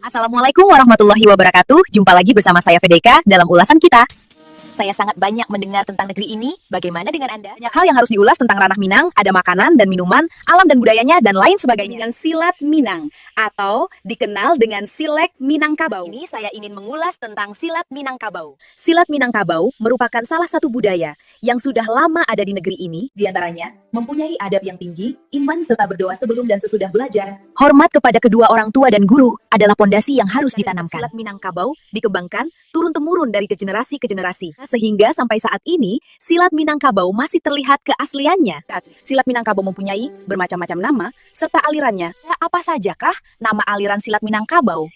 Assalamualaikum warahmatullahi wabarakatuh. Jumpa lagi bersama saya Fedeka dalam ulasan kita. Saya sangat banyak mendengar tentang negeri ini. Bagaimana dengan Anda? Banyak hal yang harus diulas tentang ranah Minang. Ada makanan dan minuman, alam dan budayanya, dan lain sebagainya. Dengan silat Minang, atau dikenal dengan Silek Minangkabau. Ini saya ingin mengulas tentang silat Minangkabau. Silat Minangkabau merupakan salah satu budaya yang sudah lama ada di negeri ini. Di antaranya, mempunyai adab yang tinggi, iman serta berdoa sebelum dan sesudah belajar. Hormat kepada kedua orang tua dan guru adalah pondasi yang harus ditanamkan. Silat Minangkabau dikembangkan turun-temurun dari generasi ke generasi. Sehingga sampai saat ini, silat Minangkabau masih terlihat keasliannya. Silat Minangkabau mempunyai bermacam-macam nama, serta alirannya. Apa sajakah nama aliran silat Minangkabau?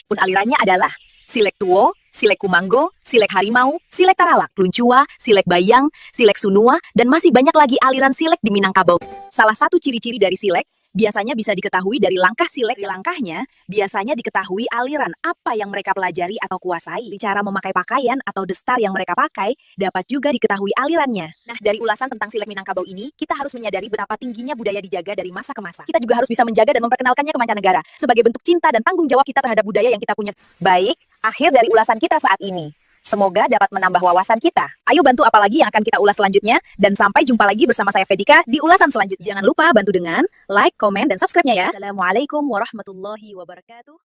Pun alirannya adalah Silek Tuo, Silek Kumanggo, Silek Harimau, Silek Taralak, Luncua, Silek Bayang, Silek Sunua, dan masih banyak lagi aliran silek di Minangkabau. Salah satu ciri-ciri dari silek biasanya bisa diketahui dari langkah silek. Di langkahnya, biasanya diketahui aliran apa yang mereka pelajari atau kuasai. Cara memakai pakaian atau destar yang mereka pakai, dapat juga diketahui alirannya. Nah, dari ulasan tentang silek Minangkabau ini, kita harus menyadari betapa tingginya budaya dijaga dari masa ke masa. Kita juga harus bisa menjaga dan memperkenalkannya ke mancanegara, sebagai bentuk cinta dan tanggung jawab kita terhadap budaya yang kita punya. Baik, akhir dari ulasan kita saat ini. Semoga dapat menambah wawasan kita. Ayo bantu apa lagi yang akan kita ulas selanjutnya. Dan sampai jumpa lagi bersama saya Fedika di ulasan selanjutnya. Jangan lupa bantu dengan like, komen, dan subscribe-nya ya. Assalamualaikum warahmatullahi wabarakatuh.